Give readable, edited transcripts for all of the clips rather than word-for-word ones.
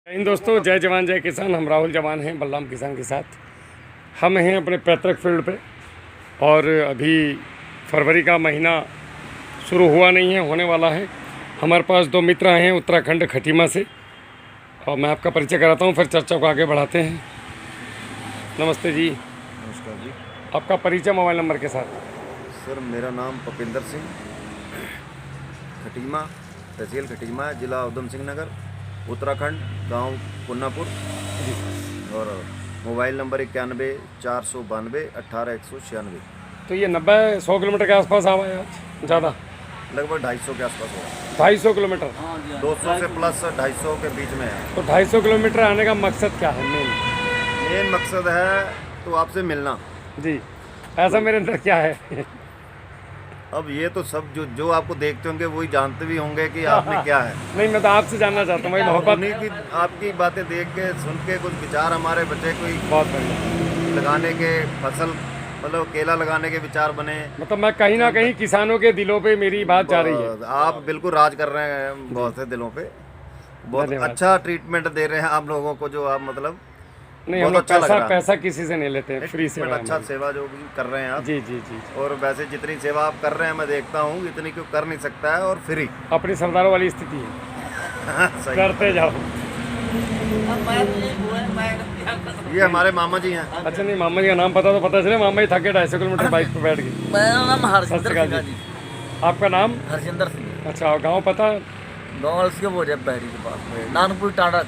इन दोस्तों, जय जवान जय किसान। हम राहुल जवान हैं बलराम किसान के साथ। हम हैं अपने पैतृक फील्ड पे और अभी फरवरी का महीना शुरू हुआ नहीं है, होने वाला है। हमारे पास दो मित्र आए हैं उत्तराखंड खटीमा से और मैं आपका परिचय कराता हूं, फिर चर्चा को आगे बढ़ाते हैं। नमस्ते जी। नमस्कार जी। आपका परिचय मोबाइल नंबर के साथ। सर, मेरा नाम पपिंदर सिंह, खटीमा, तहसील खटीमा, जिला उधम सिंह नगर, उत्तराखंड, गांव पुन्नापुर और मोबाइल नंबर 91 492 18 196। तो ये 90-100 किलोमीटर के आसपास आवा है आज, ज़्यादा लगभग 250 के आसपास हुआ। 250 किलोमीटर, 200 से प्लस 250 के बीच में है। तो 250 किलोमीटर आने का मकसद क्या है? मेन मकसद है तो आपसे मिलना जी। ऐसा मेरे अंदर क्या है? अब ये तो सब जो आपको देखते होंगे वही जानते भी होंगे कि आपने क्या है। नहीं, मैं तो आपसे जानना चाहता हूँ भाई, मोहब्बत। उन्हीं की आपकी बातें देख के सुन के कुछ विचार हमारे बच्चे कोई बहुत बढ़िया। लगाने के फसल मतलब केला लगाने के विचार बने। मतलब मैं कहीं ना कहीं किसानों के दिलों पे मेरी बात जा रही है। आप बिल्कुल राज कर रहे हैं बहुत से दिलों पे। बहुत धन्यवाद। अच्छा ट्रीटमेंट दे रहे हैं आप लोगों को, जो आप मतलब नहीं, हम बहुत लोग अच्छा लग पैसा रहा है। पैसा किसी से नहीं लेते हैं, फ्री सेवा है अच्छा हमारी। सेवा जो भी कर रहे हैं आप। जी जी जी। और वैसे जितनी सेवा आप कर रहे हैं मैं देखता हूँ इतनी क्यों कर नहीं सकता है, और फ्री। अपनी सरदारों वाली स्थिति है, सही। करते जाओ। ये हमारे मामा जी हैं। अच्छा, नहीं, मामा जी का नाम पता तो पता चले। मामा जी थके 250 किलोमीटर बाइक पे बैठ गए। मेरा नाम सत हरजिंदर श्री अकाल सिंह है जी। जी। आपका नाम? हरजिंदर सिंह। अच्छा, और गाँव पता? गाँव इसके वो जब बहरी के पास में नानपुर टाटा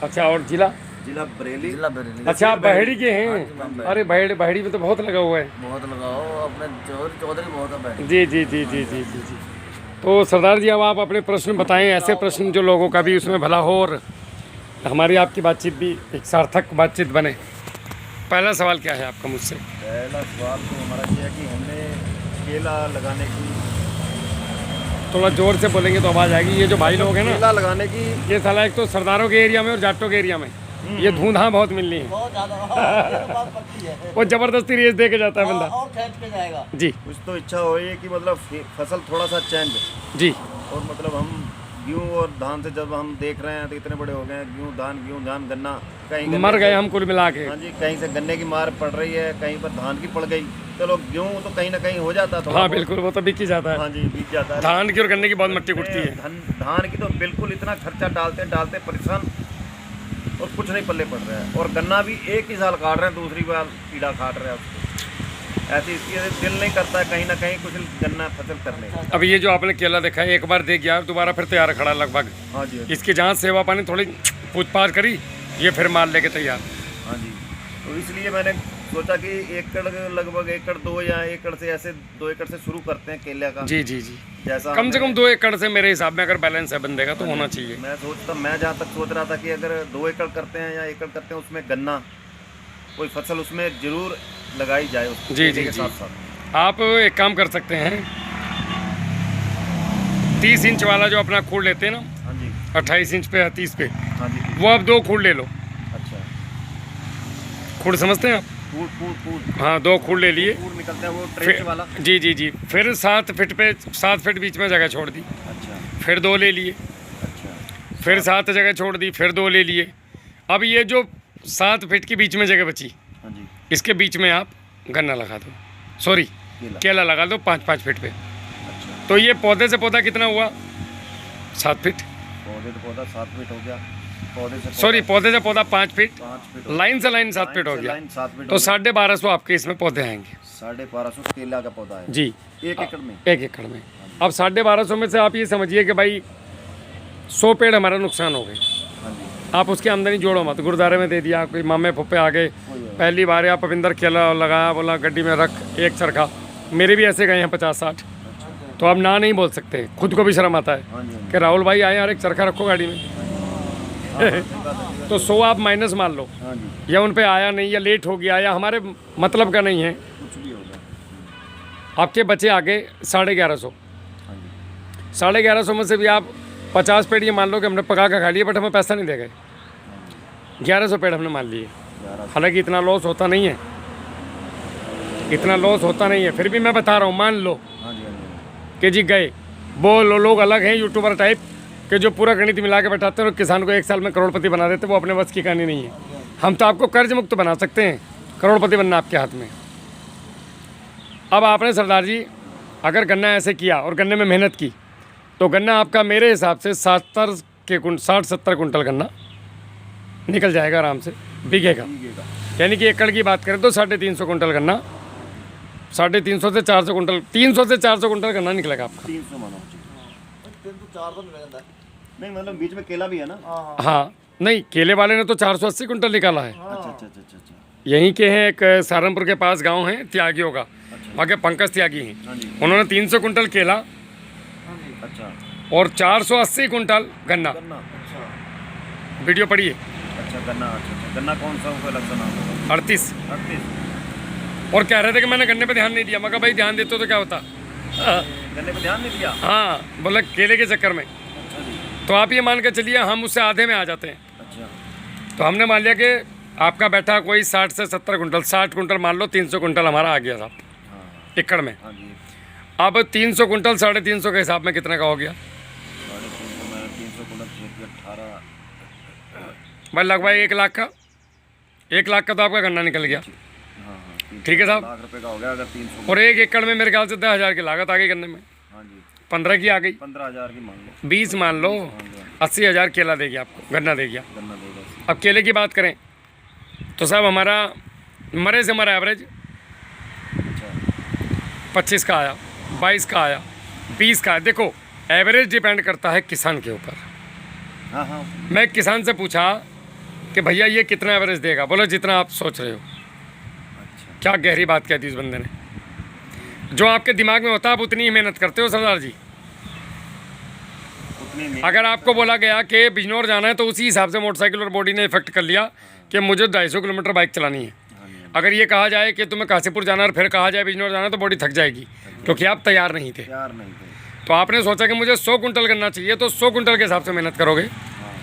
अच्छा, और जिला? जिला बरेली। जिला बरेली। अच्छा, आप बहेड़ी के हाँ जी, मैं हैं? बहेड़ी। अरे बहेड़ी में तो बहुत लगा हुआ है। बहुत लगाओ अपने चौधरी बहुत है बहरी। जी जी जी जी जी जी जी। तो सरदार जी, अब आप अपने प्रश्न बताएं, ऐसे प्रश्न जो लोगों का भी उसमें भला हो और हमारी आपकी बातचीत भी एक सार्थक बातचीत बने। पहला सवाल क्या है आपका मुझसे? पहला सवाल तो हमारा ये है कि हमने केला लगाने की थोड़ा जोर से बोलेंगे तो आवाज़ आएगी। ये जो भाई लोग हैं ना, केला लगाने की ये साला एक तो सरदारों के एरिया में और जाटों के एरिया में ये धूम-धाम बहुत मिलनी है। बहुत ज़्यादा बात पक्की है। वो जबरदस्ती रेस दे के जाता है बंदा। और खेत पे जाएगा जी कुछ तो इच्छा हो ये कि मतलब फसल थोड़ा सा चेंज। जी। और मतलब हम गेहूँ और धान से जब हम देख रहे हैं तो इतने बड़े हो गए हैं, गेहूँ धान गन्ना कहीं मर गए हम कुल मिला के। हाँ जी, कहीं से गन्ने की मार पड़ रही है, कहीं पर धान की पड़ गई। चलो गेहूँ तो कहीं ना कहीं हो जाता था। हाँ बिल्कुल, वो तो बिक ही जाता है। हाँ जी, बीत जाता है। धान की और गन्ने की बहुत मट्टी कुटती है। धान की तो बिल्कुल इतना खर्चा डालते परेशान और कुछ नहीं पल्ले पड़ रहा है। और गन्ना भी एक ही साल काट रहे हैं, दूसरी बार कीड़ा काट रहा है उसको। ऐसी इसलिए दिल नहीं करता है कहीं ना कहीं कुछ गन्ना फसल करने का। अब ये जो आपने केला देखा है, एक बार देख गया दोबारा फिर तैयार खड़ा लगभग। हाँ जी, इसकी जांच सेवा पानी थोड़ी पूछताछ करी, ये फिर माल लेके तैयार। हाँ जी। तो इसलिए मैंने सोचा कि एकड़ लगभग एकड़ 2 या एकड़ से ऐसे 2 एकड़ से शुरू करते हैं केले का। जी जी जी। जैसा कम से कम 2 एकड़ से मेरे हिसाब में अगर बैलेंस है बंदे का तो होना चाहिए। मैं जहाँ तक सोच रहा था कि अगर 2 एकड़ करते हैं या एकड़ करते हैं, उसमें गन्ना कोई फसल उसमें जरूर लगाई जाए उसके जी जी के जी। साथ साथ। आप एक काम कर सकते हैं, 30 इंच वाला जो अपना खूड़ लेते हैं ना, हाँ जी, 28 इंच पे या 30 पे, हाँ जी। वो आप 2 खूड़ ले लो। अच्छा, खूड़ समझते हैं आप? फूल हाँ, 2 खूड़ ले लिए। निकलता है वो ट्रेच वाला। जी जी जी। फिर 7 फीट पे 7 फीट बीच में जगह छोड़ दी। अच्छा फिर 2 ले लिए। अच्छा। फिर 7 जगह छोड़ दी, फिर 2 ले लिए। अब ये जो 7 फीट के बीच में जगह बची, हाँ जी। इसके बीच में आप गन्ना लगा दो, सॉरी केला लगा दो 5-5 फीट पे। अच्छा। तो ये पौधे से पौधा कितना हुआ? 7 फीट। पौधे से पौधा 7 फीट हो गया। सॉरी, पौधे से पौधा 5 फीट, 5 फीट। लाइन से लाइन 7 फीट हो गया। 7 फीट तो 1250 आपके इसमें पौधे आएंगे। 1250 केला का पौधा है जी, 1 एकड़ में। 1 एकड़ में। अब 1250 में से आप ये समझिए कि भाई 100 पेड़ हमारा नुकसान हो गए। हाँ जी। आप उसकी आमदनी जोड़ो मत, गुरुद्वारे में दे दिया, कोई मामे फुप्पे आ गए, पहली बार या पविंदर केला लगाया, बोला गड्डी में रख एक चरखा। मेरे भी ऐसे गए हैं 50-60। तो आप ना नहीं बोल सकते, खुद को भी शर्म आता है हाँ जी। कि राहुल भाई आए यार एक चरखा रखो गाड़ी में। तो 100 आप माइनस मान लो, हाँ जी। या उन पे आया नहीं, या लेट हो गया, या हमारे मतलब का नहीं है, कुछ भी होगा। आपके बचे आगे 1150। हाँ जी। 1150 में से भी आप 50 पेड़ ये मान लो कि हमने पका के खा लिए, बट हमें पैसा नहीं दे गए। 1100 पेड़ हमने मान लिए। हालांकि इतना लॉस होता नहीं है, इतना लॉस होता नहीं है, फिर भी मैं बता रहा हूँ, मान लो हाँ जी। कि जी गए। वो लोग अलग हैं यूट्यूबर टाइप, कि जो पूरा गणित मिला के बैठाते हैं और किसान को 1 साल में करोड़पति बना देते हैं, वो अपने बस की कहानी नहीं है। हम तो आपको कर्ज मुक्त बना सकते हैं, करोड़पति बनना आपके हाथ में। अब आपने सरदार जी अगर गन्ना ऐसे किया और गन्ने में मेहनत की तो गन्ना आपका मेरे हिसाब से 60-70 कुंटल गन्ना निकल जाएगा आराम से, बिकेगा। यानी कि एकड़ की बात करें तो 350 कुंटल गन्ना, 350 से 400 कुंटल, 300 से 400 कुंटल गन्ना निकलेगा आपका। 300 मानो। 304 तो मिल जाता है। नहीं मतलब बीच में केला भी है ना। हाँ, नहीं केले वाले ने तो 480 कुंटल निकाला है। अच्छा अच्छा अच्छा अच्छा। यहीं के हैं, एक सहारनपुर के पास गांव है त्यागियों का, वहाँ के पंकज त्यागी हैं। हाँ जी। उन्होंने 300 कुंटल केला अच्छा। और 480 कुंटल गन्ना, गन्ना। अच्छा वीडियो पढ़िए। अच्छा गन्ना। अच्छा गन्ना कौन सा उसका अलग सा नाम होगा? 38। 38। और कह रहे थे कि मैंने गन्ने पे ध्यान नहीं दिया। मैं कहा भाई ध्यान देते तो क्या होता। गन्ने पे ध्यान नहीं दिया। हाँ, बोले केले के चक्कर में। अच्छा जी। तो आप ये मान के चलिए हम उससे आधे में आ जाते हैं। अच्छा। तो हमने मान लिया कि आपका बैठा कोई 60 से 70 कुंटल, 60 कुंटल मान लो, 300 कुंटल हमारा आ गया साहब हाँ एकड़ में। हाँ जी। अब 300 कुंटल 350 के हिसाब में कितने का हो गया? 350 में 300 गुणा 18। भाई लगभग 1 लाख का, 1 लाख का तो आपका गन्ना निकल गया। हाँ हाँ। ठीक है साहब। लाख रुपए का हो गया अगर 300। और 1 एकड़ में मेरे ख्याल से 10,000 की लागत आ गई गन्ने में, हाँ जी। 15 की आ गई, 15,000 की मान लो। 20 मान लो, 80,000 केला दे गया आपको, गन्ना दे गया। गन्ना देगा। अब केले की बात करें तो साहब हमारा मरे से मरा एवरेज अच्छा। 25 का आया, 22 का आया, 20 का आया। देखो एवरेज डिपेंड करता है किसान के ऊपर। हाँ हाँ। मैं किसान से पूछा कि भैया ये कितना एवरेज देगा? बोलो जितना आप सोच रहे हो। अच्छा। क्या गहरी बात कह दी उस बंदे ने। जो आपके दिमाग में होता है आप उतनी ही मेहनत करते हो सरदार जी। उतनी नहीं। अगर आपको बोला गया कि बिजनौर जाना है तो उसी हिसाब से मोटरसाइकिल और बॉडी ने इफेक्ट कर लिया कि मुझे 250 किलोमीटर बाइक चलानी है। हाँ जी। अगर ये कहा जाए कि तुम्हें काशीपुर जाना है और फिर कहा जाए बिजनौर जाना है तो बॉडी थक जाएगी, क्योंकि आप तैयार नहीं थे। तैयार नहीं थे। तो आपने सोचा कि मुझे 100 कुंटल करना चाहिए तो 100 कुंटल के हिसाब से मेहनत करोगे। हाँ।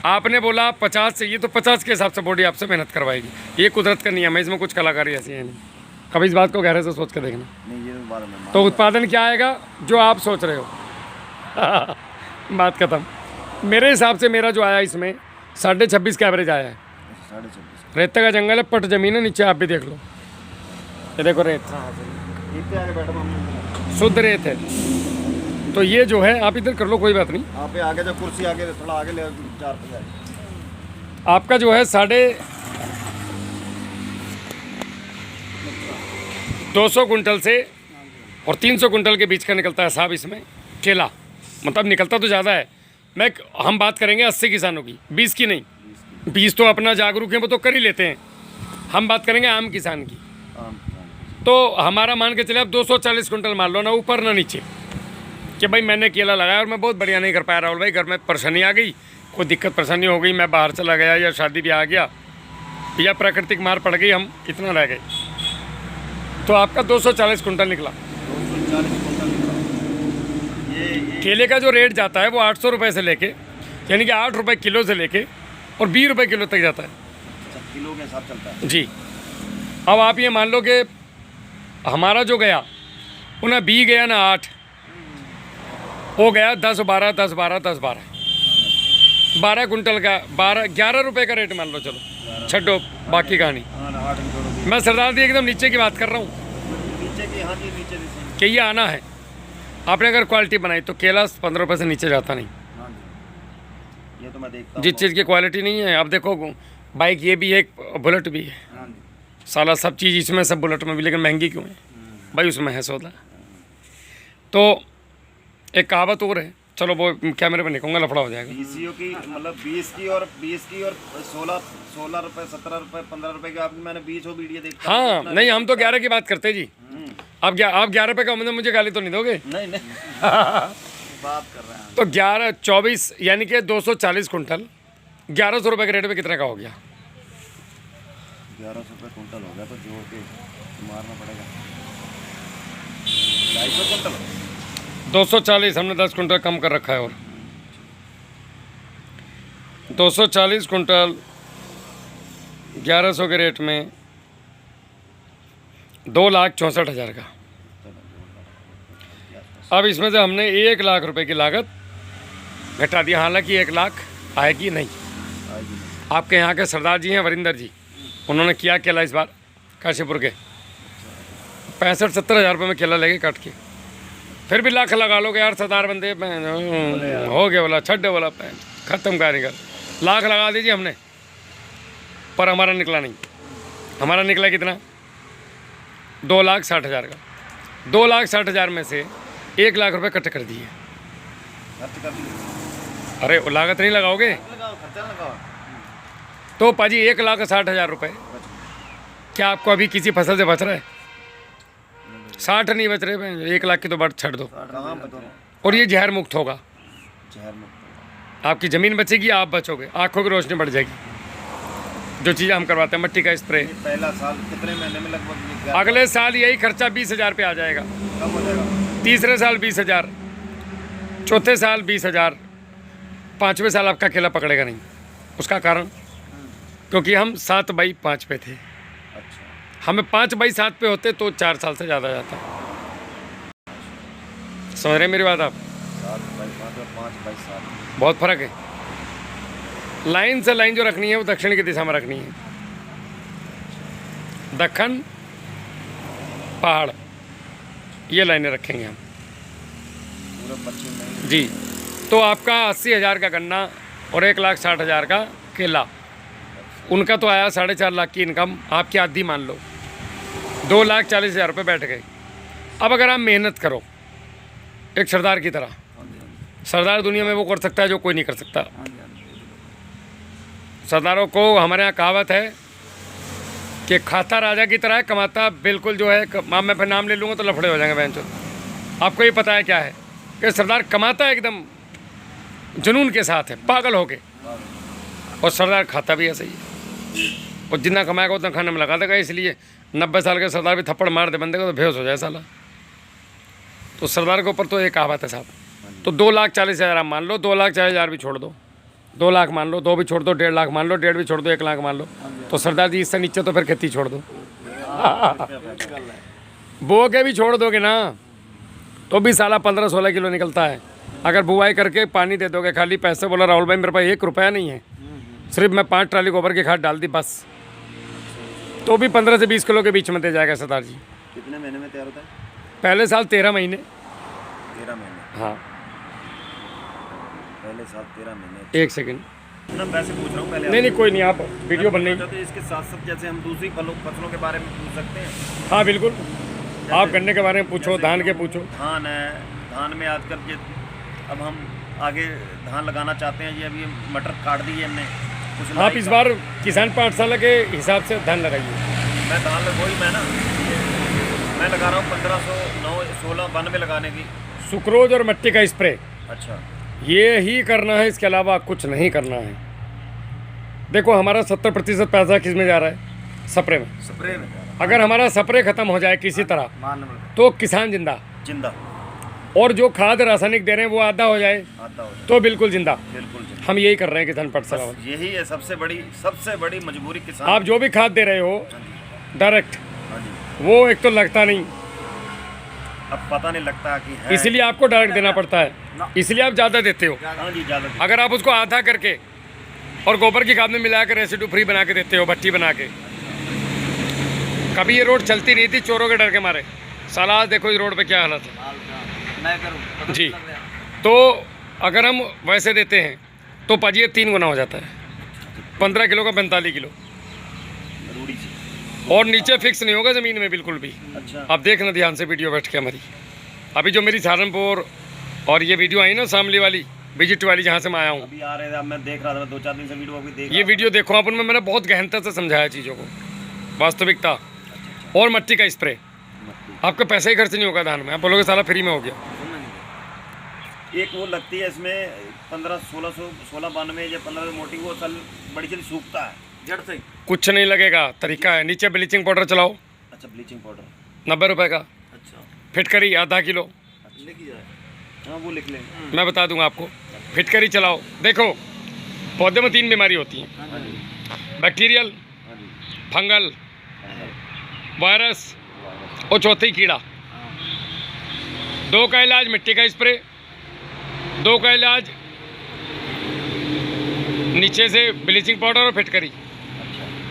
आपने बोला 50 चाहिए तो 50 के हिसाब से बॉडी आपसे मेहनत करवाएगी। ये कुदरत का नियम है, इसमें कुछ कलाकारी ऐसी है नहीं। कभी इस बात को गहरे से सोच के देखना। नहीं ये तो बात में तो उत्पादन क्या आएगा? जो आप सोच रहे हो। बात खत्म। मेरे हिसाब से मेरा जो आया इसमें 26.5 का एवरेज आया है। 26.5। रेत का जंगल है, पट जमीन है, नीचे आप भी देख लो, ये देखो रेत, इतने आगे बैठो हम। शुद्ध रेत है। तो ये जो है आप इधर कर लो, कोई बात नहीं। आप पे आगे जो कुर्सी आगे थोड़ा आगे ले 4 आपका जो है 250 कुंटल से और 300 कुंटल के बीच का निकलता है साहब इसमें केला। मतलब निकलता तो ज़्यादा है। हम बात करेंगे 80 किसानों की, 20 की नहीं। 20 तो अपना जागरूक हैं, वो तो कर ही लेते हैं। हम बात करेंगे आम किसान की। तो हमारा मान के चले आप 240 कुंटल मान लो ना ऊपर ना नीचे, कि भाई मैंने केला लगाया और मैं बहुत बढ़िया नहीं कर पाया राहुल भाई, घर में परेशानी आ गई, कोई दिक्कत परेशानी हो गई, मैं बाहर चला गया या शादी भी आ गया या प्राकृतिक मार पड़ गई, हम इतना रह गए। तो आपका 240 कुंटल निकला। 240 कुंटल निकला। ये केले का जो रेट जाता है वो 800 रुपये से लेके, यानी कि 8 रुपये किलो से लेके और 20 रुपये किलो तक जाता है किलो के हिसाब चलता है जी। अब आप ये मान लो कि हमारा जो गया वो ना 20 गया ना 8 हो गया, 10 12 10 12 10 12 12 कुंटल का 11 रुपये का रेट मान लो। चलो छड्डो बाकी कहानी। हाँ 8 किलो मैं सरदार जी एकदम नीचे की बात कर रहा हूँ नीचे की। हाँ जी नीचे की। कि ये आना है। आपने अगर क्वालिटी बनाई तो केला 15 रुपये से नीचे जाता नहीं। हाँ जी ये तो मैं देखता हूँ। जिस चीज़ की क्वालिटी नहीं है, अब देखो बाइक ये भी है, एक बुलेट भी है, हाँ जी। साला सब चीज़ इसमें, सब बुलेट में भी, लेकिन महंगी क्यों है भाई? उसमें है सौदा। तो एक कहावत और है, चलो वो कैमरे पर नहीं कहूँगा, लफड़ा हो जाएगा। बीसीओ की मतलब 20 की और 16 रुपए 17 रुपए 15 रुपए की आपने मैंने 20 वीडियो देखा। हाँ नहीं, हम तो 11 की बात करते जी। आप 11 रुपये का मतलब मुझे गाली तो नहीं दोगे? नहीं नहीं बात कर रहे हैं। तो 11 24 यानी कि 240 कुंटल 1100 रुपये के रेट में कितने का हो गया? 1100 रुपये कुंटल हो गया तो जोड़ के मारना पड़ेगा। 250 कुंटल 240, हमने 10 कुंटल कम कर रखा है। और 240 कुंटल 1100 के रेट में 2,64,000 का। अब इसमें से हमने 1 लाख रुपए की लागत घटा दिया, हालांकि 1 लाख आएगी नहीं। आएगी नहीं। आपके यहाँ के सरदार जी हैं वरिंदर जी, उन्होंने किया केला इस बार काशीपुर के 65-70 हज़ार रुपये में केला लेके काट के, फिर भी लाख लगा लोगे यार सरदार बंदे, हो गया बोला छड्डे बोला ख़त्म कारीगर, लाख लगा दीजिए हमने, पर हमारा निकला नहीं। हमारा निकला कितना? 2,60,000 का। 2,60,000 में से 1 लाख रुपए कट कर दिए। खर्च कर दिए। अरे वो लागत नहीं लगाओगे लगाओ, खर्चा लगाओ। तो पाजी 1,60,000 रुपये क्या आपको अभी किसी फसल से बच रहा है? 60 नहीं बच रहे, 1 लाख की तो बात छੱਡ दो। कहाँ बताओ? और ये जहर मुक्त होगा, जहर मुक्त। आपकी ज़मीन बचेगी, आप बचोगे, आँखों की रोशनी बढ़ जाएगी। जो चीज़ें हम करवाते हैं, मिट्टी का स्प्रे, ये पहला साल कितने महीने में लगभग? अगले साल यही खर्चा 20,000 पे आ जाएगा, कब हो जाएगा? तीसरे साल 20,000, चौथे साल 20,000, 5वें साल आपका केला पकड़ेगा नहीं। उसका कारण क्योंकि हम 7/5 पे थे, अच्छा। हमें 5/7 पे होते तो 4 साल से ज़्यादा जाता। समझ रहे मेरी बात आप? 7/5 और 5/7 बहुत फ़र्क है। लाइन से लाइन जो रखनी है वो दक्षिण की दिशा में रखनी है, दक्षिण पहाड़, ये लाइनें रखेंगे हम पूरा पश्चिम में। जी। तो आपका 80,000 का गन्ना और 1,60,000 का केला, उनका तो आया 4.5 लाख की इनकम, आपकी आधी मान लो, 2,40,000 रुपये बैठ गए। अब अगर आप मेहनत करो एक सरदार की तरह, सरदार दुनिया में वो कर सकता है जो कोई नहीं कर सकता। सरदारों को हमारे यहाँ कहावत है कि खाता राजा की तरह है, कमाता बिल्कुल जो है, मैं फिर नाम ले लूँगा तो लफड़े हो जाएंगे बहन। आपको ये पता है क्या है कि सरदार कमाता है एकदम जुनून के साथ है, पागल होके, और सरदार खाता भी ऐसे ही है, और जितना कमाएगा उतना खाने में लगा देगा। इसलिए 90 साल के सरदार भी थप्पड़ मार दे बंदे को तो बेहोश हो जाए साला। तो सरदार के ऊपर तो एक कहावत है साहब। तो 2,40,000 आप मान लो, 2,40,000 भी छोड़ दो, 2 लाख मान लो, 2 भी छोड़ दो, 1.5 लाख मान लो, 1.5 भी छोड़ दो, 1 लाख मान लो। तो सरदार जी इससे नीचे तो फिर खेती छोड़ दो। बो के भी छोड़ दोगे ना तो भी साला 15-16 किलो निकलता है। अगर बुआई करके पानी दे दोगे खाली पैसे, बोला राहुल भाई मेरे पास 1 रुपया नहीं है, सिर्फ मैं 5 ट्राली गोबर की खाद डाल दी बस, तो भी 15 से 20 किलो के बीच में दे जाएगा सरदार जी। कितने महीने में तैयार होता है? पहले साल 13 महीने। 13 महीने। हाँ, पहले साल 13 महीने। 1 सेकंड, ना वैसे पूछ रहा हूँ पहले। नहीं कोई नहीं, आप वीडियो बन रही। तो इसके साथ साथ जैसे हम दूसरी फसलों के बारे में पूछ सकते हैं? हाँ बिल्कुल, आप गन्ने के बारे में पूछो, धान के पूछो। धान है, धान में आजकल ये अब हम आगे धान लगाना चाहते हैं, ये अभी मटर काट दी है हमने कुछ। आप इस बार किसान पाठशाला के हिसाब से धान लगाइए। मैं धान मैं लगा रहा हूँ 1509-1692 लगाने की। सुक्रोज और मिट्टी का स्प्रे, अच्छा, ये ही करना है, इसके अलावा कुछ नहीं करना है। देखो हमारा 70% पैसा किस में जा रहा है? स्प्रे में। स्प्रे में। अगर हमारा स्प्रे खत्म हो जाए किसी तरह तो किसान जिंदा, और जो खाद रासायनिक दे रहे हैं वो आधा हो जाए तो बिल्कुल जिंदा। बिल्कुल हम यही कर रहे हैं किसान पाठशाला। यही है सबसे बड़ी मजबूरी किसान। आप जो भी खाद दे रहे हो डायरेक्ट, वो एक तो लगता नहीं, अब पता नहीं लगता कि है, इसलिए आपको डायरेक्ट देना पड़ता है, इसलिए आप ज़्यादा देते हो। हाँ जी, ज़्यादा। अगर आप उसको आधा करके और गोबर की खाद में मिलाकर रेसिड्यू फ्री बना के देते हो, भट्टी बना के, कभी ये रोड चलती नहीं थी चोरों के डर के मारे, साला आज देखो इस रोड पे क्या हालत है जी। तो अगर हम वैसे देते हैं तो पाजी ये 3 गुना हो जाता है, 15 किलो का 45 किलो, और नीचे फिक्स नहीं होगा ज़मीन में बिल्कुल भी। अच्छा। आप देखना ध्यान से वीडियो बैठ के हमारी, अभी जो मेरी सहारनपुर और ये वीडियो आई ना शामली वाली विजिट वाली, जहाँ से मैं आया हूँ, अभी आ रहे थे, मैं देख रहा था 2-4 दिन से वीडियो अभी देख ये वीडियो देखो आप, उनमें मैंने बहुत गहनता से समझाया चीज़ों को, वास्तविकता। और मिट्टी का स्प्रे, आपका पैसा ही खर्च नहीं होगा धान में, आप बोलोगे साला फ्री में हो गया। एक वो लगती है इसमें 15-1692 या 15 मोटी, वो सल बड़ी जल्दी सूखता है जड़ से। कुछ नहीं लगेगा, तरीका है, नीचे ब्लीचिंग पाउडर चलाओ। अच्छा, ब्लीचिंग पाउडर 90 रुपये का। अच्छा, फिटकरी आधा किलो, हाँ वो लिख लेंगे, मैं बता दूंगा आपको। फिटकरी चलाओ। देखो पौधे में 3 बीमारी होती हैं, बैक्टीरियल, फंगल, वायरस और चौथी कीड़ा। 2 का इलाज मिट्टी का स्प्रे, 2 का इलाज नीचे से ब्लीचिंग पाउडर और फिटकरी।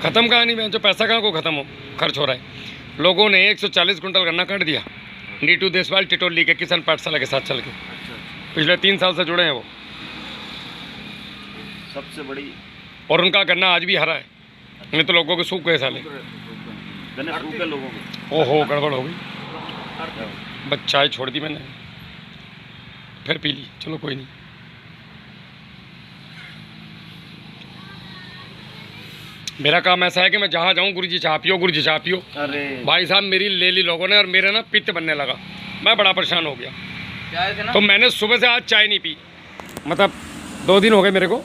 ख़त्म कहानी में, जो पैसा कहाँ को ख़त्म हो खर्च हो रहा है। लोगों ने 140 कुंटल गन्ना काट दिया नीटू देसवाल टिटोली के किसान पाठशाला के साथ चल के। पिछले 3 साल से जुड़े हैं वो, सबसे बड़ी। और उनका गन्ना आज भी हरा है, नहीं तो लोगों के सूख गए साले। गन्ने सूख गए लोगों को। ओहो गड़बड़ हो गई, बस चाय छोड़ दी मैंने, फिर पी ली। चलो कोई नहीं। मेरा काम ऐसा है कि मैं जहाँ जाऊँ गुरुजी चाह पियो, गुरुजी चाह पियो। अरे भाई साहब मेरी ले ली लोगों ने, और मेरा ना पित्त बनने लगा, मैं बड़ा परेशान हो गया। तो मैंने सुबह से आज चाय नहीं पी, मतलब 2 दिन हो गए मेरे को।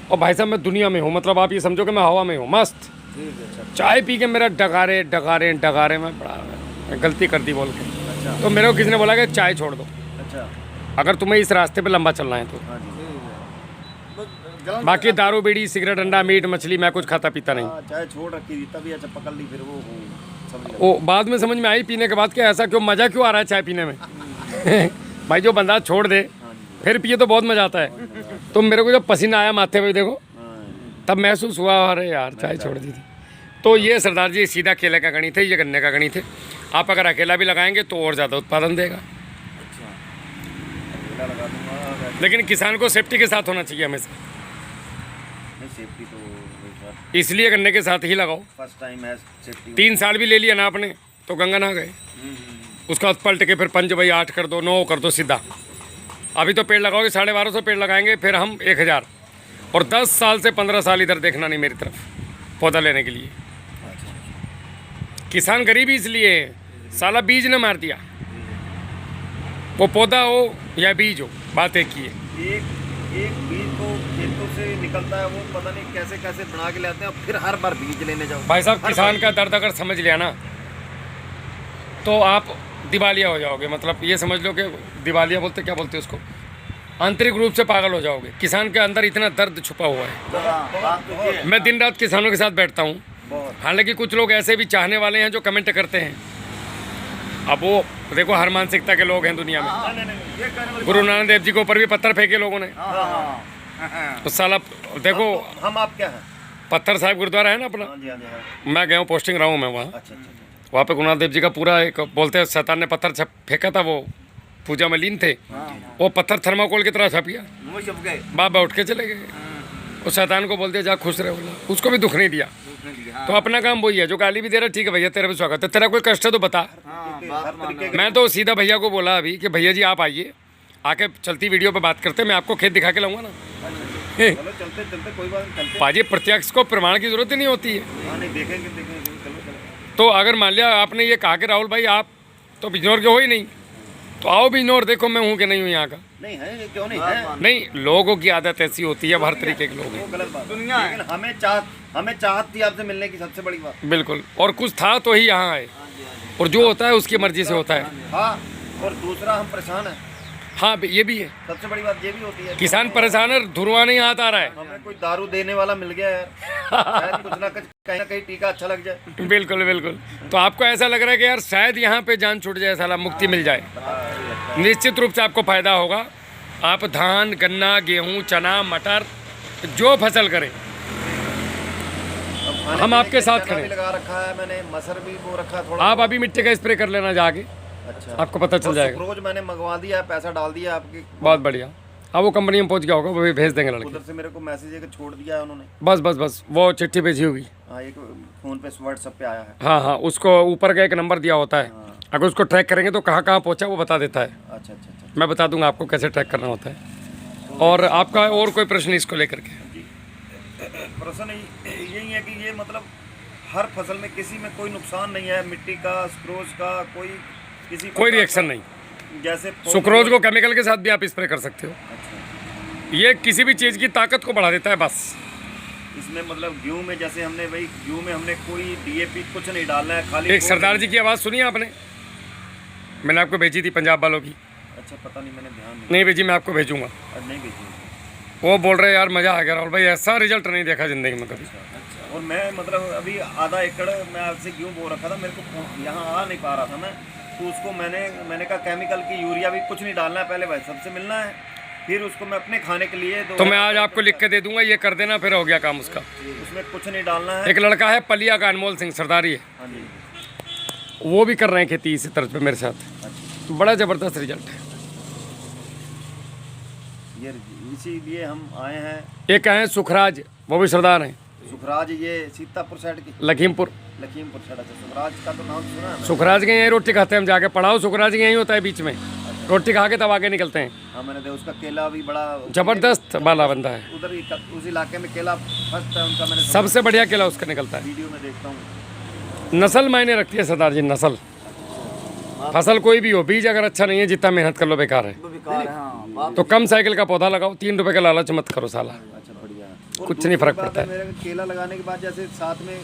और भाई साहब मैं दुनिया में हूँ, मतलब आप ये समझो कि मैं हवा में हूँ, मस्त। चाय पी के मेरा डगारे डगारे डगारे में बड़ा गलती कर दी बोल के। तो मेरे को किसी ने बोला कि चाय छोड़ दो, अगर तुम्हें इस रास्ते पे लंबा चलना है तो। बाकी दारू बीड़ी सिगरेट अंडा मीट मछली मैं कुछ खाता पीता नहीं। चाय छोड़ रखी थी तभी अच्छा पकड़ ली, फिर वो समझ वो बाद में समझ में आई पीने के बाद कि ऐसा क्यों, मज़ा क्यों आ रहा है चाय पीने में। भाई जो बंदा छोड़ दे फिर पिए तो बहुत मज़ा आता है। तो मेरे को जब पसीना आया माथे पे देखो, तब महसूस हुआ अरे यार चाय छोड़ दी थी। तो ये सरदार जी सीधा केले का गणित है, ये गन्ने का गणित है। आप अगर अकेला भी लगाएंगे तो और ज़्यादा उत्पादन देगा। लेकिन किसान को सेफ्टी के साथ होना चाहिए हमेशा, सेफ्टी तो इसलिए गन्ने के साथ ही लगाओ। फर्स्ट टाइम है सेफ्टी। 3 साल भी ले लिया ना आपने तो गंगा नहा गए। उसका बाद पलट के फिर 5 भाई 8 कर दो, 9 कर दो सीधा। अभी तो पेड़ लगाओगे 1250 पेड़ लगाएंगे, फिर हम 1000। और 10 साल से 15 साल इधर देखना नहीं मेरी तरफ पौधा लेने के लिए। किसान गरीब इसलिए है, साला बीज ने मार दिया। वो पौधा हो या बीज हो, बात एक ही है। एक बीज को खेतों से निकलता है, वो पता नहीं कैसे कैसे बना के लाते हैं, फिर हर बार बीज लेने जाओ। भाई साहब किसान का दर्द अगर समझ लिया ना तो आप दिवालिया हो जाओगे। मतलब ये समझ लो कि दिवालिया बोलते, क्या बोलते हैं उसको, आंतरिक रूप से पागल हो जाओगे। किसान के अंदर इतना दर्द छुपा हुआ है। मैं दिन रात किसानों के साथ बैठता हूँ। हालांकि कुछ लोग ऐसे भी चाहने वाले हैं जो कमेंट करते हैं। अब वो देखो हर मानसिकता के लोग हैं दुनिया में। गुरु नानक देव जी के ऊपर भी पत्थर फेंके लोगों ने। तो साला देखो हम आप क्या है, पत्थर साहिब गुरुद्वारा है ना अपना, मैं गया हूँ, पोस्टिंग रहा हूँ मैं वहाँ। वहाँ पे गुरु नानक देव जी का पूरा एक बोलते हैं शैतान ने पत्थर फेंका था, वो पूजा में लीन थे। वो पत्थर थर्माकोल की तरह छप गया, बाबा उठ के चले गए। उस शैतान को बोलते जा खुश रहे, बोला उसको भी दुख नहीं दिया। तो अपना काम वही है, जो गाली भी दे रहा ठीक है भैया तेरा भी स्वागत है, तेरा कोई कष्ट है तो बता। मैं तो सीधा भैया को बोला अभी कि भैया जी आप आइए, आके चलती वीडियो पे बात करते हैं, मैं आपको खेत दिखा के लाऊंगा ना। चलो चलते चलते कोई बात नहीं, चलते। पाजी प्रत्यक्ष को प्रमाण की जरूरत ही नहीं होती है। नहीं देखेंगे देखेंगे, चलो। तो अगर मान लिया आपने ये कहा कि राहुल भाई आप तो बिजनौर के हो ही नहीं, तो आओ बिजनौर देखो मैं हूँ कि नहीं हूँ यहाँ का। नहीं है, क्यों नहीं है। नहीं, लोगों की आदत ऐसी होती है, अब हर तरीके के लोग हैं। गलत बात है, लेकिन हमें चाहत थी आपसे मिलने की, सबसे बड़ी बात। बिल्कुल, और कुछ था तो ही यहाँ आए, और जो होता है उसकी मर्जी से होता है। हाँ, और दूसरा हम परेशान हैं। हाँ ये भी है, सबसे बड़ी बात ये भी होती है, किसान परेशान है, धुरवा नहीं हाथ आ रहा है। हमें कोई दारू देने वाला मिल गया है, शायद कुछ ना कुछ कहीं ना कहीं टीका अच्छा लग जाए। बिल्कुल बिल्कुल। तो आपको ऐसा लग रहा है कि यार शायद यहाँ पे जान छूट जाए, साला मुक्ति मिल जाए। निश्चित रूप से आपको फायदा होगा। आप धान गन्ना गेहूँ चना मटर जो फसल करें, हम आपके साथ खड़े। लगा रखा है मैंने, मसर भी वो रखा थोड़ा। आप अभी मिट्टी का स्प्रे कर लेना जाके, अच्छा आपको पता चल जाएगा। रोज मैंने मंगवा दिया, पैसा डाल दिया आपकी। बहुत बढ़िया। अब वो कंपनी में पहुंच गया होगा, वो भी भेज देंगे लड़के। उधर से मेरे को मैसेज है कि छोड़ दिया है उन्होंने। बस बस बस वो चिट्ठी भेजी होगी। हाँ, एक फोन पे व्हाट्सएप पे आया है। हाँ हाँ, उसको ऊपर का एक नंबर दिया होता है, अगर उसको ट्रैक करेंगे तो कहाँ कहाँ पहुँचा वो बता देता है। अच्छा अच्छा अच्छा। मैं बता दूंगा आपको कैसे ट्रैक करना होता है। और आपका और कोई प्रश्न इसको लेकर के? प्रश्न यही है कि ये मतलब हर फसल में किसी में कोई नुकसान नहीं है, मिट्टी का सुक्रोज का किसी कोई रिएक्शन नहीं। जैसे सुक्रोज को केमिकल के साथ भी आप स्प्रे कर सकते हो। अच्छा। ये किसी भी चीज़ की ताकत को बढ़ा देता है बस। इसमें मतलब गेहूँ में जैसे हमने भाई गेहूँ में हमने कोई डीएपी कुछ नहीं डालना है, खाली एक सरदार जी की आवाज़ सुनी आपने? मैंने आपको भेजी थी पंजाब वालों की। अच्छा, पता नहीं, मैंने ध्यान नहीं भेजी, मैं आपको भेजूंगा। नहीं भेजी। वो बोल रहे यार मज़ा आ गया राहुल भाई, ऐसा रिजल्ट नहीं देखा ज़िंदगी में कभी। अच्छा। और मैं मतलब अभी आधा एकड़ मैं आपसे गेहूँ बो रखा था, मेरे को यहाँ आ नहीं पा रहा था मैं, तो उसको मैंने कहा केमिकल की यूरिया भी कुछ नहीं डालना है, पहले भाई सबसे मिलना है। फिर उसको मैं अपने खाने के लिए तो मैं आज आपको लिख के दे दूंगा, ये कर देना, फिर हो गया काम उसका। उसमें कुछ नहीं डालना है। एक लड़का है पलिया का, अनमोल सिंह सरदारी है, हाँ जी। वो भी कर रहे हैं खेती इसी तर्ज पे मेरे साथ। बड़ा ज़बरदस्त रिजल्ट है। ये इसीलिए हम आए हैं। एक हैं सुखराज, वो भी सरदार हैं, सुखराज, ये सीतापुर साइड की, लखीमपुर। लखीमपुर साइड से। सुखराज का तो नाम सुना है। सुखराज के यहीं रोटी खाते हैं हम जाके, पढ़ाओ सुखराज के यहीं होता है बीच में, रोटी खा के तब आगे निकलते हैं। हाँ, मैंने देखा उसका केला भी बड़ा जबरदस्त वाला बंदा है, उधर ही उस इलाके में केला फर्स्ट है उनका। मैंने सबसे बढ़िया केला उसका निकलता है। वीडियो में देखता हूँ। नस्ल मायने रखती है सरदार जी, नस्ल। फसल कोई भी हो, बीज अगर अच्छा नहीं है जितना मेहनत कर लो बेकार है। बेकार है। हाँ, बात तो कम साइकिल का पौधा लगाओ, 3 रुपए का लालच मत करो साला, अच्छा, बढ़िया। और कुछ नहीं फर्क दूसरी बात पड़ता है। मेरे केला लगाने के बाद जैसे साथ में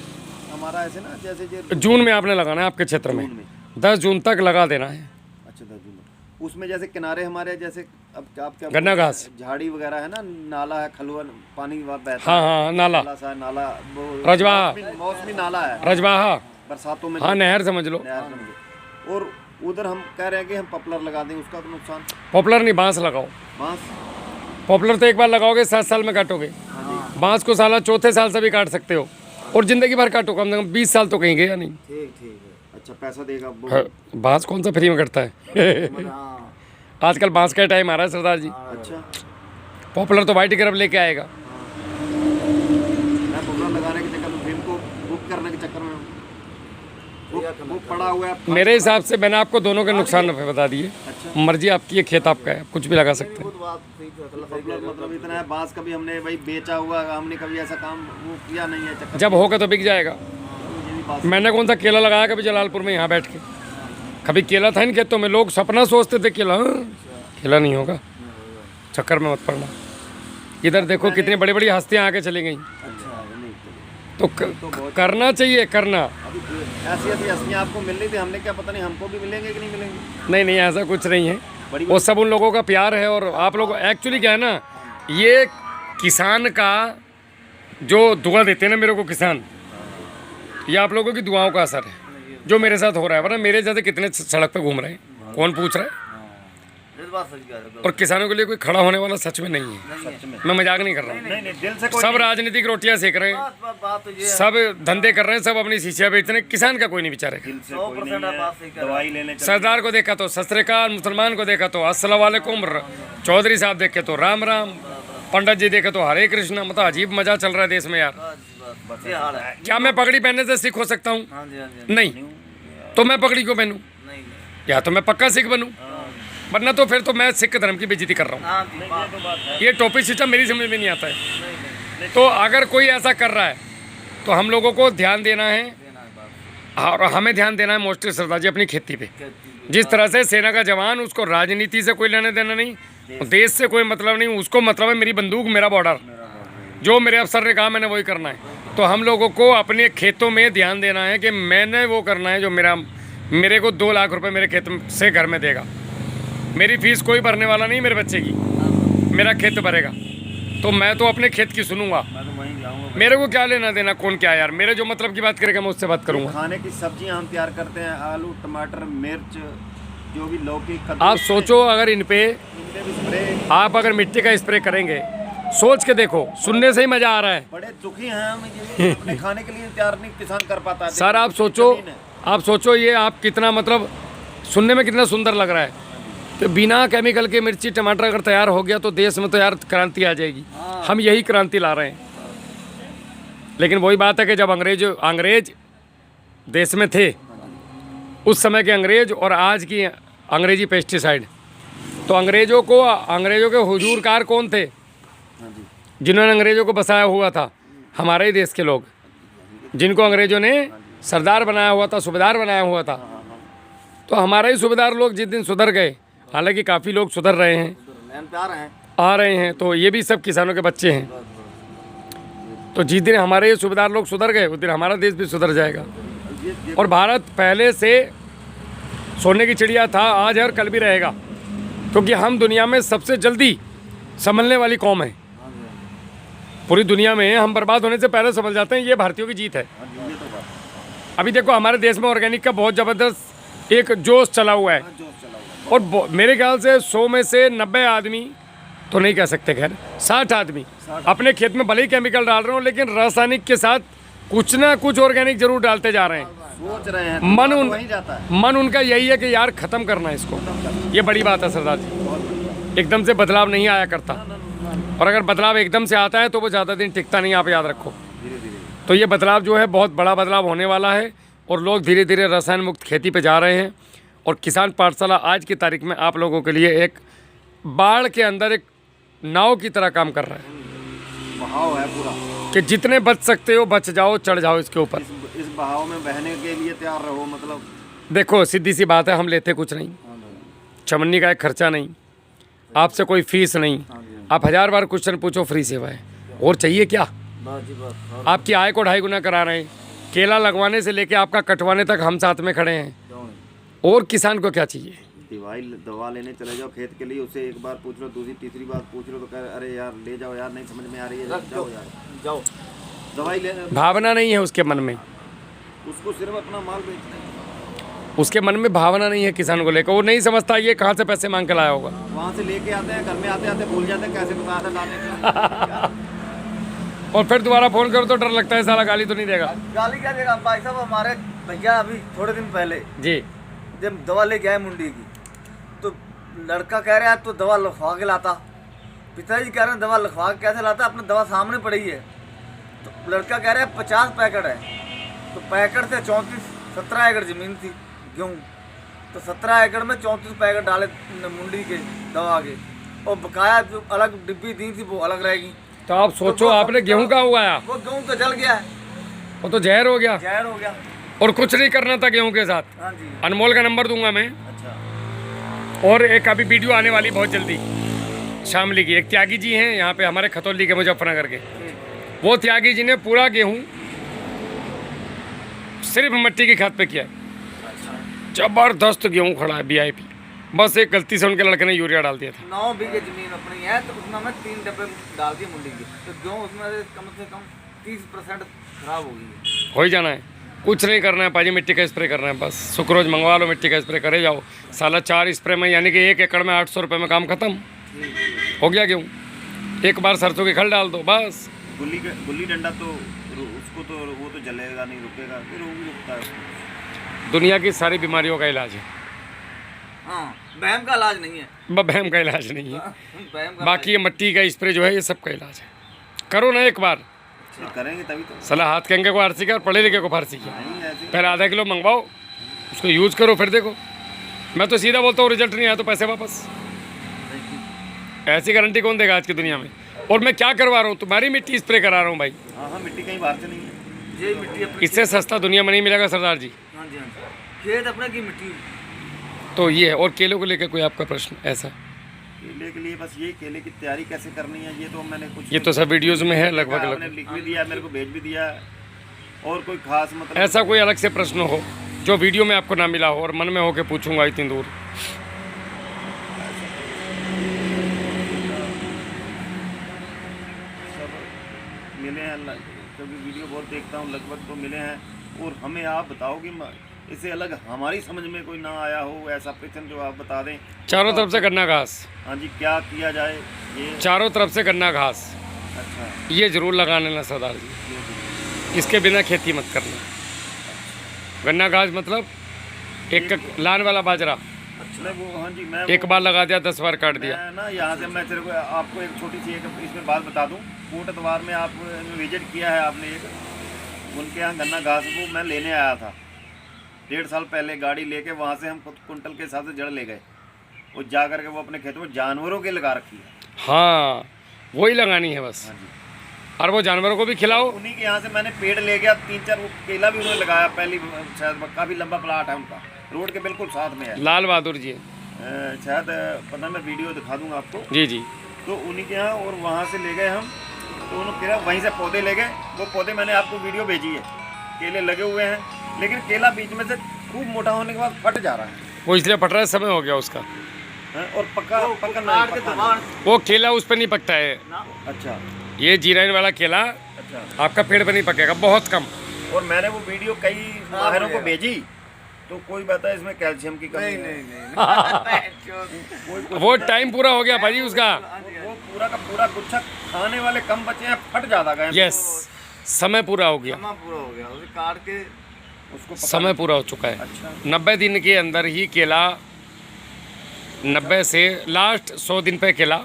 हमारा ऐसे ना, जैसे ये जून में आपने लगाना है आपके क्षेत्र में, जून में। 10 जून तक लगा देना है। अच्छा, 10 जून में। उसमें जैसे किनारे हमारे जैसे अब आप क्या गन्ना घास, झाड़ी वगैरह है ना, नाला है, खलुआ पानी वहाँ बहता है। हाँ हाँ, नाला, नाला सा नाला, वो रजवाहा। मौसमी नाला है, रजवाहा, बरसातों में। हाँ नहर समझ लो। नहर समझो। और उधर हम कह रहे हैं कि हम पॉपुलर लगा दें, उसका तो नुकसान। पॉपुलर नहीं, बांस लगाओ। बांस, पॉपुलर तो एक बार लगाओगे 7 साल में काटोगे, बांस को साला चौथे साल से भी काट सकते हो, और जिंदगी भर काटो, कम से कम 20 साल तो कहीं गया नहीं। ठीक ठीक है। अच्छा पैसा देगा वो। हाँ, बांस कौन सा फ्री में कटता है। हाँ, आजकल बांस का टाइम आ रहा है सरदार जी। अच्छा, पॉपुलर तो वाइट ग्रब लेके आएगा। मैं पॉपुलर लगाने के चक्कर में, फिल्म को बुक करने के चक्कर में वो पड़ा हुआ है। मेरे हिसाब से मैंने आपको दोनों के नुकसान नफे बता दिए। अच्छा। मर्जी आपकी है, खेत आपका है, आप कुछ भी लगा सकते हैं। वो तो बात सही है। पॉपुलर मतलब इतना है, बांस कभी हमने भाई बेचा हुआ, हमने कभी ऐसा काम वो किया नहीं है चक्कर। जब होगा तो बिक जाएगा। ये भी बात। मैंने कौन सा केला लगाया कभी जलालपुर में यहाँ बैठ के, कभी केला था इन खेतों में, लोग सपना सोचते थे केला, केला नहीं होगा, चक्कर में मत पड़ना। इधर देखो कितनी बड़ी बड़ी हस्तियाँ आके चली गई। अच्छा, नहीं तो करना चाहिए, करना। अभी ऐसी ऐसी हस्तियाँ आपको मिल रही थी, हमने क्या पता नहीं हमको भी मिलेंगे कि नहीं मिलेंगे। नहीं नहीं, ऐसा कुछ नहीं है, बड़ी वो सब उन लोगों का प्यार है। और आप लोग एक्चुअली क्या है ना, ये किसान का जो दुआ देते हैं ना मेरे को किसान, ये आप लोगों की दुआओं का असर है जो मेरे साथ हो रहा है। वरना मेरे जैसे कितने सड़क पे घूम रहे हैं, कौन पूछ रहा है। इस बात सही कह रहे हो। और किसानों के लिए कोई खड़ा होने वाला सच में नहीं है। सच में। मैं मजाक नहीं कर रहा हूँ। नहीं नहीं, दिल से कोई सब राजनीतिक रोटियां सेक रहे हैं, बात तो ये सब धंधे कर रहे हैं, सब अपनी शीशियाँ बेच रहे हैं, किसान का कोई नहीं बेचारे। दिल से कोई नहीं 100% है। बात सही कह रहे हो। दवाई लेने चले। सरदार को देखा तो सत श्री अकाल, मुसलमान को देखा तो अस्सलाम वालेकुम, चौधरी साहब देखे तो राम राम, पंडित जी देखे तो हरे कृष्णा। मतलब अजीब मजा चल रहा है देश में यार। बस ये हाल है। क्या मैं पगड़ी पहनने से सिख हो सकता हूँ? हाँ जी, हाँ जी। नहीं। तो मैं पगड़ी क्यों पहनूं? नहीं नहीं। या तो मैं पक्का सिख बनूं, वरना तो फिर तो मैं सिख धर्म की बेइज्जती कर रहा हूँ। हाँ जी, बात तो बात है। ये टोपी सिस्टम मेरी समझ में नहीं आता है। नहीं नहीं। तो अगर कोई ऐसा कर रहा है तो हम लोगों को ध्यान देना है, देना है बात। और हमें ध्यान देना है मोस्टली सरदार जी अपनी खेती पे। खेती जिस तरह से सेना का जवान, उसको राजनीति से कोई लेना देना नहीं, देश से कोई मतलब नहीं, उसको मतलब है मेरी बंदूक मेरा बॉर्डर, जो मेरे अफसर ने कहा मैंने वही करना है। तो हम लोगों को अपने खेतों में ध्यान देना है कि मैंने वो करना है जो मेरे को 2 लाख रुपए मेरे खेत से घर में देगा। मेरी फीस कोई भरने वाला नहीं मेरे बच्चे की, मेरा खेत भरेगा, तो मैं तो अपने खेत की सुनूंगा। मैं तो वहीं जाऊंगा। मेरे को क्या लेना देना कौन क्या यार, मेरे जो मतलब की बात करेगा मैं उससे बात करूंगा। खाने की सब्जियां हम तैयार करते हैं, आलू टमाटर मिर्च, जो भी लौकी कद्दू, आप सोचो अगर इन पे इनमें भी स्प्रे। आप अगर मिट्टी का स्प्रे करेंगे, सोच के देखो, सुनने से ही मजा आ रहा है। बड़े दुखी हैं हम, ये अपने खाने के लिए तैयार नहीं किसान कर पाता है। सर आप सोचो ये आप कितना मतलब सुनने में कितना सुंदर लग रहा है कि बिना केमिकल के मिर्ची टमाटर अगर तैयार हो गया तो देश में तो यार क्रांति आ जाएगी। हम यही क्रांति ला रहे हैं। लेकिन वही बात है कि जब अंग्रेज देश में थे, उस समय के अंग्रेज और आज की अंग्रेजी पेस्टिसाइड, तो अंग्रेजों के हुजूरकार कौन थे जिन्होंने अंग्रेजों को बसाया हुआ था? हमारे ही देश के लोग, जिनको अंग्रेजों ने सरदार बनाया हुआ था, सूबेदार बनाया हुआ था। तो हमारे ही सूबेदार लोग जिस दिन सुधर गए, हालांकि काफ़ी लोग सुधर रहे हैं, आ रहे हैं, तो ये भी सब किसानों के बच्चे हैं। तो जिस दिन हमारे ये सूबेदार लोग सुधर गए, उस दिन हमारा देश भी सुधर जाएगा। और भारत पहले से सोने की चिड़िया था, आज है और कल भी रहेगा, क्योंकि हम दुनिया में सबसे जल्दी संभलने वाली कौम है। पूरी दुनिया में हम बर्बाद होने से पहले संभल जाते हैं, ये भारतीयों की जीत है। अभी देखो हमारे देश में ऑर्गेनिक का बहुत ज़बरदस्त एक जोश चला हुआ है, और मेरे ख्याल से 100 में से 90 आदमी तो नहीं कह सकते, खैर 60 आदमी अपने खेत में भले ही केमिकल डाल रहे हो, लेकिन रासायनिक के साथ कुछ ना कुछ ऑर्गेनिक जरूर डालते जा रहे हैं। सोच रहे हैं वहीं जाता है। मन उनका यही है कि यार ख़त्म करना है इसको। ये बड़ी बात है सरदार जी, एकदम से बदलाव नहीं आया करता, और अगर बदलाव एकदम से आता है तो वो ज़्यादा दिन टिकता नहीं, आप याद रखो। तो ये बदलाव जो है बहुत बड़ा बदलाव होने वाला है, और लोग धीरे धीरे रसायन मुक्त खेती पे जा रहे हैं। और किसान पाठशाला आज की तारीख में आप लोगों के लिए एक बाढ़ के अंदर एक नाव की तरह काम कर रहा है, बहाव है पूरा कि जितने बच सकते हो बच जाओ, चढ़ जाओ इसके ऊपर। इस बहाव में बहने के लिए तैयार रहो। मतलब देखो सीधी सी बात है, हम लेते कुछ नहीं, चमन्नी का एक खर्चा नहीं, आपसे कोई फीस नहीं, आप 1000 बार क्वेश्चन पूछो, फ्री सेवा है, और चाहिए क्या? आपकी आय को 2.5 गुना करा रहे हैं। केला लगवाने से लेके आपका कटवाने तक हम साथ में खड़े हैं, और किसान को क्या चाहिए? दवा लेने चले जाओ खेत के लिए, उससे एक बार पूछ लो, दूसरी तीसरी बार पूछ लो तो कह अरे यार ले जाओ यार, नहीं समझ में आ रही है, जाओ यार जाओ दवाई ले। भावना नहीं है उसके मन में, उसको सिर्फ अपना माल बेचना है। उसके मन में भावना नहीं है किसान को लेकर। वो नहीं समझता ये कहाँ से पैसे मांग कर लाया होगा। वहाँ से लेके आते हैं, घर में आते आते भूल जाते हैं कैसे बताया था डालने के। और फिर दोबारा फोन करो तो डर लगता है साला गाली तो नहीं देगा। गाली क्या देगा भाई साहब? हमारे भैया अभी थोड़े दिन पहले जी जब दवा लेके आए मुंडी की, तो लड़का कह रहा है तो दवा लिखवा के लाता, पिताजी कह रहे हैं दवा लिखवा के कैसे लाता, अपने दवा सामने पड़ी है। तो लड़का कह रहा है 50 पैकेट है, तो पैकेट से 17 एकड़ ज़मीन थी गेहूँ, तो 17 एकड़ में 34 पैकेट डाले मुंडी के दवा के, और बकाया जो अलग डिब्बी दी थी वो अलग रहेगी। तो आप सोचो, आपने गेहूं का उगाया, वो गेहूँ तो जल गया है, वो तो जहर हो गया, जहर हो गया। और कुछ नहीं करना था गेहूं के साथ। हाँ जी। अनमोल का नंबर दूंगा मैं। अच्छा। और एक अभी वीडियो आने वाली बहुत जल्दी, शामली की, एक त्यागी जी हैं यहाँ पे हमारे खतौली के मुजफ्फरनगर के, वो त्यागी जी ने पूरा गेहूं सिर्फ मिट्टी की खाद पे किया है। जबरदस्त गेहूं खड़ा है VIP। बस एक गलती से उनके लड़के ने यूरिया डाल दिया था। 9 बीघे जमीन अपनी है, तो उसमें हमें 3 डब्बे डाल दिए मुंडी के, तो गेहूँ उसमें से कम 30% खराब हो गई है। हो ही जाना है, कुछ नहीं करना है पाजी, मिट्टी का स्प्रे करना है बस। सुक्रोज मंगवा लो, मिट्टी का स्प्रे करे जाओ, साला 4 स्प्रे में, यानी कि 1 एकड़ में 800 रुपये में काम खत्म हो गया गेहूँ। एक बार सरसों की खल डाल दो बस। गुल्ली डंडा तो उसको तो वो तो जलेगा नहीं, रुकेगा, फिर वो भी रुकता है। दुनिया की सारी बीमारियों का इलाज है, हाँ, बहम का इलाज नहीं है। बहम का इलाज नहीं है। बहम का बाकी ये मिट्टी का स्प्रे जो है ये सब का इलाज है। करो ना एक बार, करेंगे तभी तो। सलाह हाथ केंगे को फारसी का और पढ़े लिखे को फारसी की। नहीं ऐसे पहले आधा किलो मंगवाओ, उसको यूज़ करो, फिर देखो। मैं तो सीधा बोलता हूँ, रिजल्ट नहीं आया तो पैसे वापस। ऐसी गारंटी कौन देगा आज की दुनिया में? और मैं क्या करवा रहा हूँ, तुम्हारी मिट्टी स्प्रे करा रहा हूँ भाई। हाँ हाँ, मिट्टी कहीं बाहर से नहीं है। ये मिट्टी अपनी, इससे सस्ता दुनिया में नहीं मिलेगा सरदार जी। हाँ जी, हाँ जी, खेत अपने की मिट्टी। तो ये है। और केलों को लेकर कोई आपका प्रश्न ऐसा? केले के लिए बस ये, केले की तैयारी कैसे करनी है ये तो मैंने कुछ, ये तो सब वीडियोस में है लगभग आपने लगभग। लिख भी दिया, मेरे को भेज भी दिया। और कोई खास मतलब ऐसा कोई अलग से प्रश्न हो जो वीडियो में आपको ना मिला हो और मन में हो के पूछूंगा इतनी दूर? सब मिले हैं, क्योंकि वीडियो बहुत देखता हूँ, लगभग तो मिले हैं। और हमें आप बताओ कि इससे अलग हमारी समझ में कोई ना आया हो ऐसा प्रश्न जो आप बता दें। चारों तरफ से गन्ना घास, हाँ जी, क्या किया जाए ये? चारों तरफ से गन्ना घास, अच्छा, ये जरूर लगा लेना सरदार जी, इसके बिना खेती मत करना। गन्ना घास मतलब एक लान वाला बाजरा, अच्छा वो, हाँ जी, मैं एक बार लगा दिया 10 बार काट दिया। मैं ना यहाँ से मैं सिर्फ आपको एक छोटी सी एक इसमें बात बता दूँ। कोटद्वार में आप विजिट किया है आपने, एक उनके यहाँ गन्ना घास वो मैं लेने आया था 1.5 साल पहले, गाड़ी लेके वहाँ से हम खुद कुंटल के हिसाब से जड़ ले गए। वो जा करके वो अपने खेतों में जानवरों के लगा रखी है। हाँ, वही लगानी है बस, हाँ जी, और वो जानवरों को भी खिलाओ। उन्हीं के यहाँ से मैंने पेड़ ले गया 3-4, वो केला भी उन्होंने लगाया पहली, शायद काफ़ी लंबा प्लाट है उनका, रोड के बिल्कुल साथ में है। लाल बहादुर जी शायद पता, मैं वीडियो दिखा दूंगा आपको। जी जी। तो उन्हीं के यहाँ, और वहाँ से ले गए हम, तो उन्होंने केला वहीं से पौधे ले गए। वो पौधे मैंने आपको वीडियो भेजी है, केले लगे हुए हैं, लेकिन केला बीच में से खूब मोटा होने के बाद फट जा रहा है। वो इसलिए फट रहा है, समय हो गया उसका। और पक्का पक्का काट के नहीं, दबा। वो केला उस पर नहीं पकता है। अच्छा ये जीराइन वाला केला अच्छा, आपका पेड़ पे नहीं पकेगा, बहुत कम। और मैंने वो वीडियो कई माहिरों को भेजी, तो कोई बता इसमें कैल्शियम की कमी नहीं है। नहीं नहीं वो टाइम पूरा हो गया भाजी उसका। वो पूरा का पूरा गुच्छा खाने वाले कम बचे हैं, फट ज्यादा गए हैं। यस, समय पूरा हो गया, समा पूरा हो गया, उसे काट के उसको समय पूरा हो चुका है। अच्छा 90 दिन के अंदर ही केला, 90 से लास्ट 100 दिन पे केला,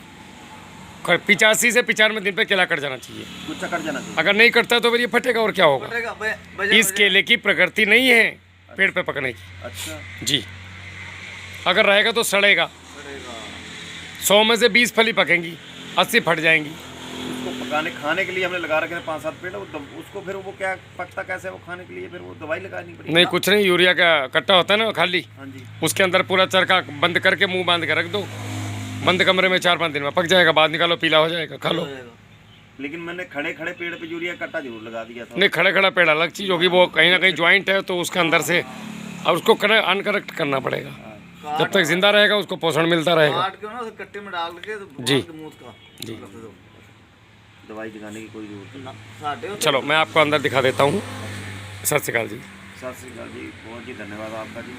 85 से 95 दिन पे केला कट जाना चाहिए। गुच्छा कट जाना चाहिए। अगर नहीं कटता तो फिर ये फटेगा और क्या होगा। फटेगा, बजा इस केले की प्रकृति नहीं है पेड़ पे पकने की अच्छा जी। अगर रहेगा तो सड़ेगा। पड़ेगा। 100 में से 20 फली पकेंगी, 80 फट जाएंगी। उसको पकाने खाने के लिए हमने लगा रखे हैं 5-7 पेड़, उसको फिर वो क्या पकता कैसे है वो खाने के लिए, फिर वो दवाई लगानी पड़ेगी। नहीं कुछ नहीं, यूरिया का कट्टा होता है ना खाली, हाँ जी उसके अंदर पूरा चरखा बंद करके मुंह बांध के रख दो, बंद कमरे में 4-5 दिन में पक जाएगा, बाद निकालो पीला हो जाएगा, खा लो। हो जाएगा। लेकिन मैंने खड़े खड़े पेड़ पे यूरिया कट्टा जरूर लगा दिया था। नहीं खड़े खड़ा पेड़ अलग चीज़ होगी, वो कहीं ना कहीं ज्वाइंट है तो उसके अंदर से और उसको अनकरेक्ट करना पड़ेगा। जब तक जिंदा रहेगा उसको पोषण मिलता रहेगा। काट के ना उसे कट्टे में डाल के तो जी। मूत का जी। कर दो। दवाई लगाने की कोई जरूरत नहीं। ना, साढ़े होते- चलो मैं आपको अंदर दिखा देता हूँ। सत श्री अकाल जी। सत श्री अकाल जी, बहुत जी धन्यवाद आपका जी।